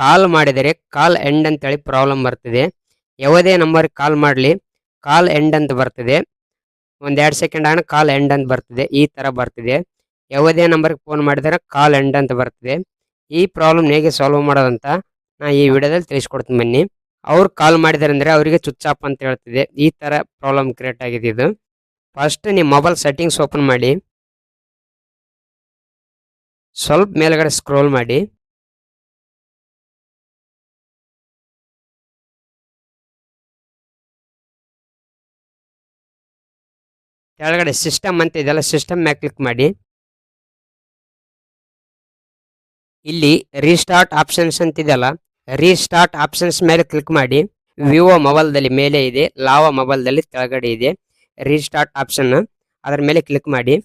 ಕಾಲ್ ಮಾಡಿದರೆ ಕಾಲ್ ಎಂಡ್ ಅಂತೇಳಿ ಪ್ರಾಬ್ಲಮ್ ಬರ್ತಿದೆ. ಯಾವುದೇ ನಂಬರ್ಗೆ ಕಾಲ್ ಮಾಡಲಿ ಕಾಲ್ ಎಂಡ್ ಅಂತ ಬರ್ತಿದೆ. ಒಂದು 2 ಸೆಕೆಂಡ್ ಆಗ ಕಾಲ್ ಎಂಡ್ ಅಂತ ಬರ್ತಿದೆ. ಈ ಥರ ಬರ್ತಿದೆ. ಯಾವುದೇ ನಂಬರ್ಗೆ ಫೋನ್ ಮಾಡಿದರೆ ಕಾಲ್ ಎಂಡ್ ಅಂತ ಬರ್ತಿದೆ. ಈ ಪ್ರಾಬ್ಲಮ್ ಹೇಗೆ ಸಾಲ್ವ್ ಮಾಡೋದಂತ ನಾ ಈ ವಿಡಿಯೋದಲ್ಲಿ ತಿಳಿಸ್ಕೊಡ್ತೀನಿ ಬನ್ನಿ. ಅವ್ರು ಕಾಲ್ ಮಾಡಿದಾರೆ ಅಂದರೆ ಅವರಿಗೆ ಸ್ವಿಚ್ ಆಫ್ ಅಂತ ಹೇಳ್ತಿದೆ. ಈ ಥರ ಪ್ರಾಬ್ಲಮ್ ಕ್ರಿಯೇಟ್ ಆಗಿದೆ ಇದು. ಫಸ್ಟ್ ನಿಮ್ಮ ಮೊಬೈಲ್ ಸೆಟ್ಟಿಂಗ್ಸ್ ಓಪನ್ ಮಾಡಿ. ಸ್ವಲ್ಪ ಮೇಲ್ಗಡೆ ಸ್ಕ್ರೋಲ್ ಮಾಡಿ. ಕೆಳಗಡೆ ಸಿಸ್ಟಮ್ ಅಂತ ಇದೆಯಲ್ಲ, ಸಿಸ್ಟಮ್ ಮ್ಯಾಗ ಕ್ಲಿಕ್ ಮಾಡಿ. ಇಲ್ಲಿ ರೀಸ್ಟಾರ್ಟ್ ಆಪ್ಷನ್ಸ್ ಅಂತ ಇದೆಯಲ್ಲ, ರೀಸ್ಟಾರ್ಟ್ ಆಪ್ಷನ್ಸ್ ಮೇಲೆ ಕ್ಲಿಕ್ ಮಾಡಿ. ವಿವೋ ಮೊಬೈಲ್ದಲ್ಲಿ ಮೇಲೆ ಇದೆ, ಲಾವಾ ಮೊಬೈಲ್ದಲ್ಲಿ ಕೆಳಗಡೆ ಇದೆ ರೀಸ್ಟಾರ್ಟ್ ಆಪ್ಷನ್. ಅದರ ಮೇಲೆ ಕ್ಲಿಕ್ ಮಾಡಿ.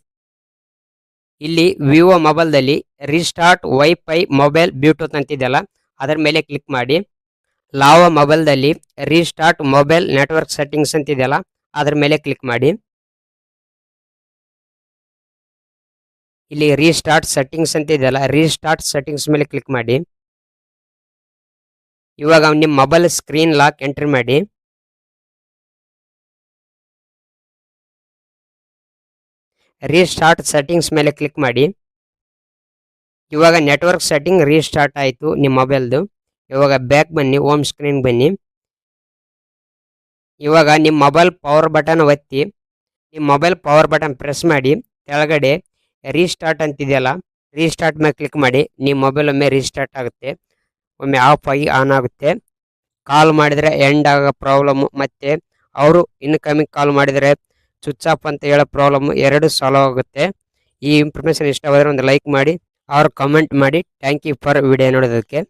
ಇಲ್ಲಿ ವಿವೋ ಮೊಬೈಲ್ದಲ್ಲಿ ರೀಸ್ಟಾರ್ಟ್ ವೈಫೈ ಮೊಬೈಲ್ ಬ್ಲೂಟೂತ್ ಅಂತಿದೆಯಲ್ಲ, ಅದರ ಮೇಲೆ ಕ್ಲಿಕ್ ಮಾಡಿ. ಲಾವಾ ಮೊಬೈಲ್ದಲ್ಲಿ ರೀಸ್ಟಾರ್ಟ್ ಮೊಬೈಲ್ ನೆಟ್ವರ್ಕ್ ಸೆಟ್ಟಿಂಗ್ಸ್ ಅಂತಿದೆಯಲ್ಲ, ಅದರ ಮೇಲೆ ಕ್ಲಿಕ್ ಮಾಡಿ. ಇಲ್ಲಿ ರೀಸ್ಟಾರ್ಟ್ ಸೆಟ್ಟಿಂಗ್ಸ್ ಅಂತ ಇದೆಯಲ್ಲ, ರೀಸ್ಟಾರ್ಟ್ ಸೆಟ್ಟಿಂಗ್ಸ್ ಮೇಲೆ ಕ್ಲಿಕ್ ಮಾಡಿ. ಇವಾಗ ನಿಮ್ಮ ಮೊಬೈಲ್ ಸ್ಕ್ರೀನ್ ಲಾಕ್ ಎಂಟ್ರಿ ಮಾಡಿ. ರೀಸ್ಟಾರ್ಟ್ ಸೆಟ್ಟಿಂಗ್ಸ್ ಮೇಲೆ ಕ್ಲಿಕ್ ಮಾಡಿ. ಇವಾಗ ನೆಟ್ವರ್ಕ್ ಸೆಟ್ಟಿಂಗ್ ರೀಸ್ಟಾರ್ಟ್ ಆಯಿತು ನಿಮ್ಮ ಮೊಬೈಲ್ದು. ಇವಾಗ ಬ್ಯಾಕ್ ಬನ್ನಿ, ಹೋಮ್ ಸ್ಕ್ರೀನ್ ಬನ್ನಿ. ಇವಾಗ ನಿಮ್ಮ ಮೊಬೈಲ್ ಪವರ್ ಬಟನ್ ಒತ್ತಿ, ನಿಮ್ಮ ಮೊಬೈಲ್ ಪವರ್ ಬಟನ್ ಪ್ರೆಸ್ ಮಾಡಿ. ಕೆಳಗಡೆ ರೀಸ್ಟಾರ್ಟ್ ಅಂತಿದೆಯಲ್ಲ, ರೀಸ್ಟಾರ್ಟ್ ಮೇಲೆ ಕ್ಲಿಕ್ ಮಾಡಿ. ನಿಮ್ಮ ಮೊಬೈಲ್ ಒಮ್ಮೆ ರೀಸ್ಟಾರ್ಟ್ ಆಗುತ್ತೆ, ಒಮ್ಮೆ ಆಫ್ ಆಗಿ ಆನ್ ಆಗುತ್ತೆ. ಕಾಲ್ ಮಾಡಿದರೆ ಎಂಡ್ ಆಗೋ ಪ್ರಾಬ್ಲಮ್ಮು ಮತ್ತು ಅವರು ಇನ್ಕಮಿಂಗ್ ಕಾಲ್ ಮಾಡಿದರೆ ಸ್ವಿಚ್ ಆಫ್ ಅಂತ ಹೇಳೋ ಪ್ರಾಬ್ಲಮ್ಮು ಎರಡು ಸಾಲ್ವ್ ಆಗುತ್ತೆ. ಈ ಇನ್ಫಾರ್ಮೇಷನ್ ಇಷ್ಟವಾದರೆ ಒಂದು ಲೈಕ್ ಮಾಡಿ, ಅವ್ರು ಕಮೆಂಟ್ ಮಾಡಿ. ಥ್ಯಾಂಕ್ ಯು ಫಾರ್ ವಿಡಿಯೋ ನೋಡೋದಕ್ಕೆ.